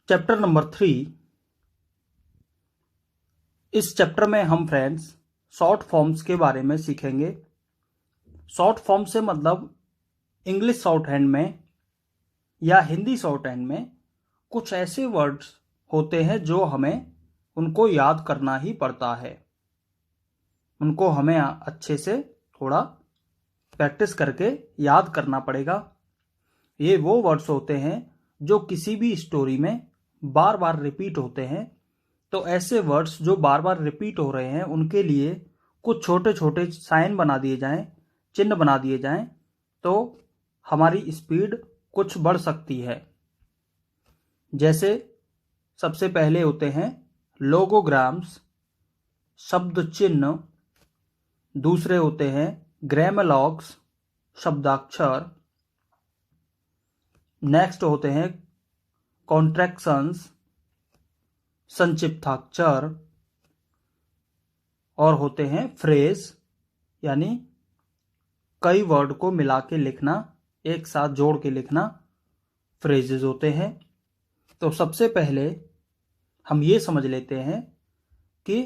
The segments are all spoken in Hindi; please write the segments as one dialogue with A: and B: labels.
A: Chapter number 3। इस चैप्टर में हम फ्रेंड्स शॉर्ट फॉर्म्स के बारे में सीखेंगे। शॉर्ट फॉर्म से मतलब इंग्लिश शॉर्ट हैंड में या हिंदी शॉर्ट हैंड में कुछ ऐसे वर्ड्स होते हैं जो हमें उनको याद करना ही पड़ता है। उनको हमें अच्छे से थोड़ा प्रैक्टिस करके याद करना पड़ेगा। ये वो वर्ड्स होते हैं जो किसी भी स्टोरी में बार बार रिपीट होते हैं। तो ऐसे वर्ड्स जो बार बार रिपीट हो रहे हैं उनके लिए कुछ छोटे छोटे साइन बना दिए जाएं, चिन्ह बना दिए जाएं, तो हमारी स्पीड कुछ बढ़ सकती है। जैसे सबसे पहले होते हैं लोगोग्राम्स, शब्द चिन्ह। दूसरे होते हैं ग्रामलॉग्स, शब्दाक्षर। नेक्स्ट होते हैं कॉन्ट्रैक्शंस, संक्षिप्ताक्षर। और होते हैं फ्रेज, यानी कई वर्ड को मिला के लिखना, एक साथ जोड़ के लिखना, फ्रेजेस होते हैं। तो सबसे पहले हम ये समझ लेते हैं कि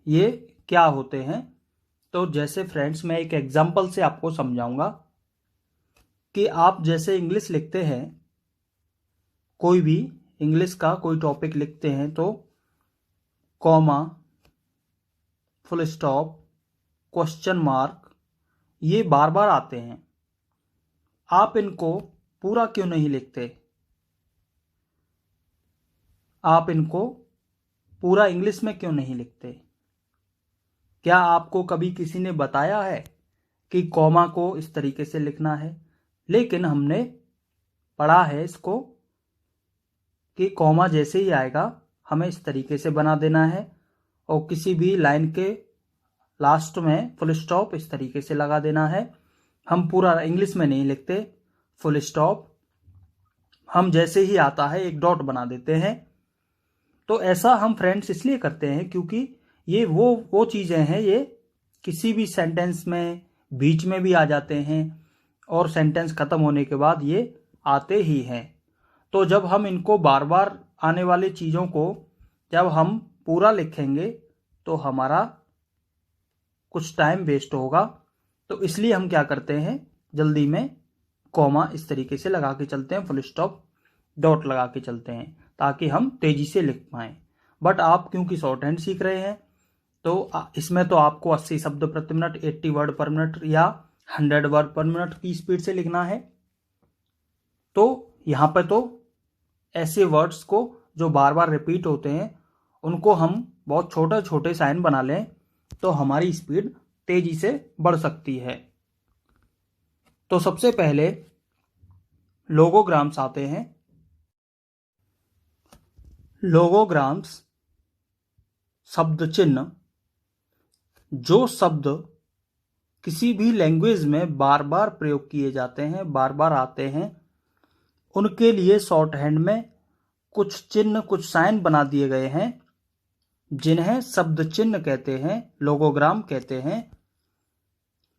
A: ये क्या होते हैं। तो जैसे फ्रेंड्स मैं एक एग्जांपल से आपको समझाऊंगा कि आप जैसे इंग्लिश लिखते हैं, कोई भी इंग्लिश का कोई टॉपिक लिखते हैं तो comma, full stop, question mark ये बार बार आते हैं। आप इनको पूरा क्यों नहीं लिखते? आप इनको पूरा इंग्लिश में क्यों नहीं लिखते? क्या आपको कभी किसी ने बताया है कि कॉमा को इस तरीके से लिखना है? लेकिन हमने पढ़ा है इसको कि कॉमा जैसे ही आएगा हमें इस तरीके से बना देना है, और किसी भी लाइन के लास्ट में फुल स्टॉप इस तरीके से लगा देना है। हम पूरा इंग्लिश में नहीं लिखते फुल स्टॉप, हम जैसे ही आता है एक डॉट बना देते हैं। तो ऐसा हम फ्रेंड्स इसलिए करते हैं क्योंकि ये वो चीज़ें हैं, ये किसी भी सेंटेंस में बीच में भी आ जाते हैं और सेंटेंस खत्म होने के बाद ये आते ही हैं। तो जब हम इनको बार बार आने वाली चीज़ों को जब हम पूरा लिखेंगे तो हमारा कुछ टाइम वेस्ट होगा। तो इसलिए हम क्या करते हैं, जल्दी में कॉमा इस तरीके से लगा के चलते हैं, फुल स्टॉप डॉट लगा के चलते हैं ताकि हम तेजी से लिख पाएं। बट आप क्योंकि शॉर्ट हैंड सीख रहे हैं तो इसमें तो आपको 80 शब्द प्रति मिनट, 80 वर्ड पर मिनट या 100 वर्ड पर मिनट की स्पीड से लिखना है। तो यहाँ पे तो ऐसे वर्ड्स को जो बार बार रिपीट होते हैं उनको हम बहुत छोटे छोटे साइन बना लें तो हमारी स्पीड तेजी से बढ़ सकती है। तो सबसे पहले लोगोग्राम्स आते हैं। लोगोग्राम्स शब्द चिन्ह, जो शब्द किसी भी लैंग्वेज में बार बार प्रयोग किए जाते हैं, बार बार आते हैं, उनके लिए शॉर्ट हैंड में कुछ चिन्ह, कुछ साइन बना दिए गए हैं जिन्हें शब्द चिन्ह कहते हैं, लोगोग्राम कहते हैं।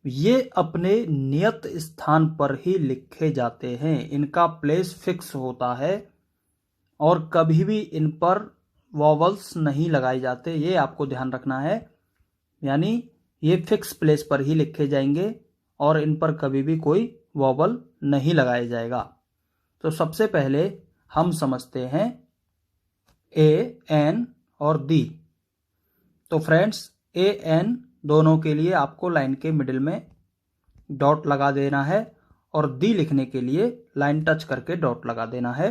A: ये अपने नियत स्थान पर ही लिखे जाते हैं, इनका प्लेस फिक्स होता है और कभी भी इन पर वॉवल्स नहीं लगाए जाते, ये आपको ध्यान रखना है। यानी ये फिक्स प्लेस पर ही लिखे जाएंगे और इन पर कभी भी कोई वॉवल नहीं लगाया जाएगा। तो सबसे पहले हम समझते हैं ए, एन और दी। तो फ्रेंड्स ए, एन दोनों के लिए आपको लाइन के मिडिल में डॉट लगा देना है और दी लिखने के लिए लाइन टच करके डॉट लगा देना है।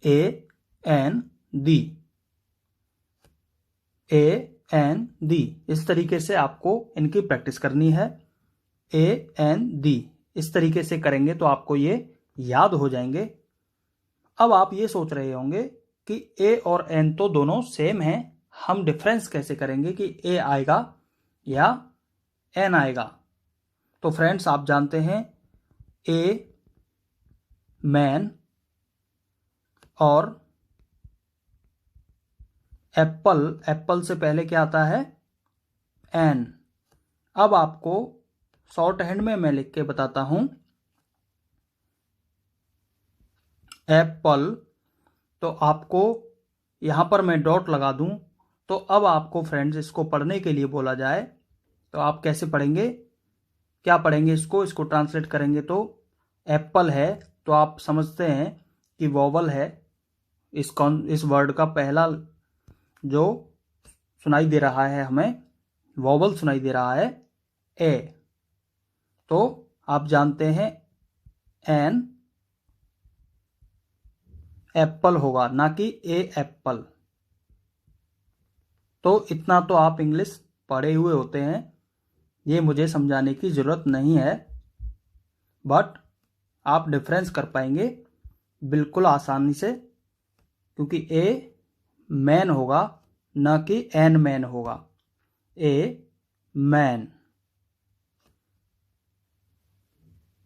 A: ए, एन, दी, ए, एन, दी, इस तरीके से आपको इनकी प्रैक्टिस करनी है। ए, एन, दी इस तरीके से करेंगे तो आपको ये याद हो जाएंगे। अब आप ये सोच रहे होंगे कि ए और एन तो दोनों सेम हैं, हम डिफरेंस कैसे करेंगे कि ए आएगा या एन आएगा? तो फ्रेंड्स आप जानते हैं ए मैन और एप्पल, एप्पल से पहले क्या आता है? एन। अब आपको शॉर्ट हैंड में मैं लिख के बताता हूं। एप्पल तो आपको यहाँ पर मैं डॉट लगा दूँ, तो अब आपको फ्रेंड्स इसको पढ़ने के लिए बोला जाए तो आप कैसे पढ़ेंगे, क्या पढ़ेंगे, इसको ट्रांसलेट करेंगे तो एप्पल है, तो आप समझते हैं कि वोवल है। इस वर्ड का पहला जो सुनाई दे रहा है, हमें वोवल सुनाई दे रहा है, ए। तो आप जानते हैं एन एप्पल होगा, ना कि ए एप्पल। तो इतना तो आप इंग्लिश पढ़े हुए होते हैं, ये मुझे समझाने की ज़रूरत नहीं है, बट आप डिफरेंस कर पाएंगे बिल्कुल आसानी से, क्योंकि ए मैन होगा ना कि एन मैन होगा, ए मैन।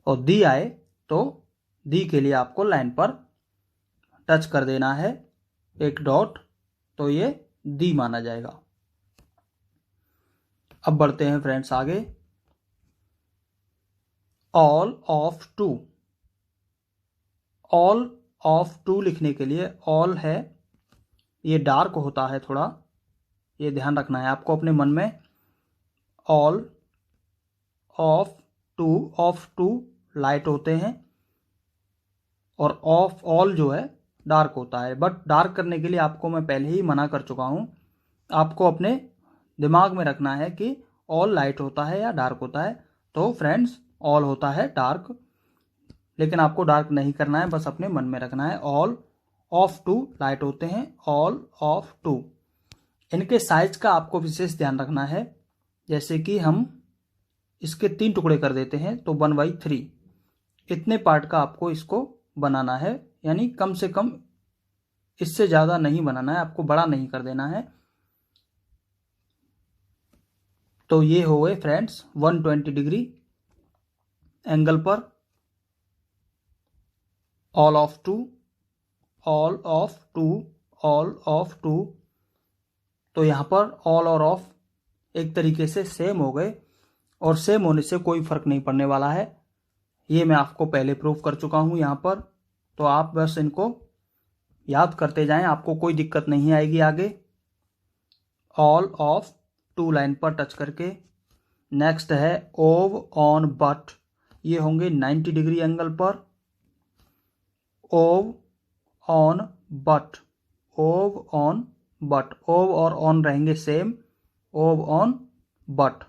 A: और दी आए तो दी के लिए आपको लाइन पर टच कर देना है एक डॉट, तो ये दी माना जाएगा। अब बढ़ते हैं फ्रेंड्स आगे। All of two, all of two लिखने के लिए ऑल है, ये डार्क होता है थोड़ा, ये ध्यान रखना है आपको अपने मन में। ऑल ऑफ टू लाइट होते हैं, और ऑफ ऑल जो है डार्क होता है। बट डार्क करने के लिए आपको मैं पहले ही मना कर चुका हूँ, आपको अपने दिमाग में रखना है कि ऑल लाइट होता है या डार्क होता है। तो फ्रेंड्स ऑल होता है डार्क, लेकिन आपको डार्क नहीं करना है, बस अपने मन में रखना है। ऑल ऑफ टू लाइट होते हैं, ऑल ऑफ टू। इनके साइज का आपको विशेष ध्यान रखना है, जैसे कि हम इसके 3 टुकड़े कर देते हैं तो 1/3 इतने पार्ट का आपको इसको बनाना है, यानी कम से कम इससे ज़्यादा नहीं बनाना है, आपको बड़ा नहीं कर देना है। तो ये हो गए फ्रेंड्स 120 डिग्री एंगल पर all of two, all of two, all of two. तो यहाँ पर ऑल और ऑफ एक तरीके से सेम हो गए, और सेम होने से कोई फर्क नहीं पड़ने वाला है, ये मैं आपको पहले प्रूफ कर चुका हूँ यहाँ पर। तो आप बस इनको याद करते जाएं, आपको कोई दिक्कत नहीं आएगी आगे। ऑल ऑफ टू लाइन पर टच करके। नेक्स्ट है ओव ऑन बट, ये होंगे 90 डिग्री एंगल पर। ओव ऑन बट, ओव ऑन बट, ओव और ऑन रहेंगे सेम, ओव ऑन बट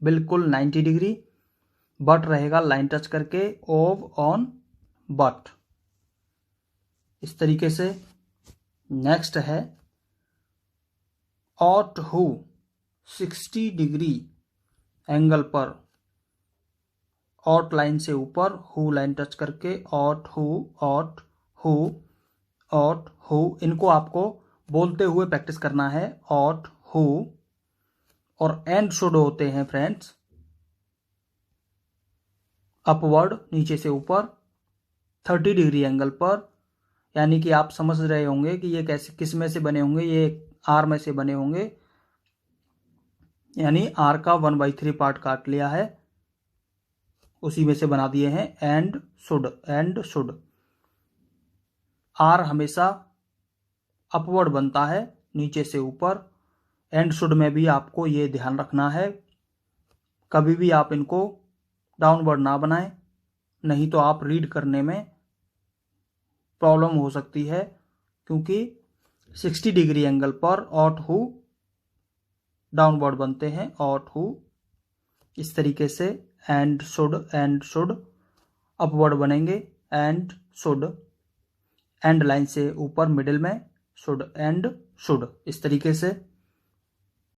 A: बिल्कुल 90 डिग्री, बट रहेगा लाइन टच करके, ओव ऑन बट, इस तरीके से। नेक्स्ट है ऑट हु, 60 डिग्री एंगल पर, ऑट लाइन से ऊपर, हु लाइन टच करके, ऑट हु, ऑट हु, ऑट हु। इनको आपको बोलते हुए प्रैक्टिस करना है, ऑट हु। और एंड शुड होते हैं फ्रेंड्स अपवर्ड, नीचे से ऊपर 30 डिग्री एंगल पर, यानी कि आप समझ रहे होंगे कि ये कैसे किस में से बने होंगे, ये आर में से बने होंगे, यानी आर का 1/3 पार्ट काट लिया है, उसी में से बना दिए हैं। एंड शुड, एंड शुड, आर हमेशा अपवर्ड बनता है नीचे से ऊपर, एंड शुड में भी आपको ये ध्यान रखना है, कभी भी आप इनको डाउनवर्ड ना बनाएं, नहीं तो आप रीड करने में प्रॉब्लम हो सकती है, क्योंकि 60 डिग्री एंगल पर ऑट हु डाउनवर्ड बनते हैं, ऑट हु, इस तरीके से। एंड शुड अपवर्ड बनेंगे, एंड शुड, एंड लाइन से ऊपर मिडिल में, शुड एंड शुड, इस तरीके से।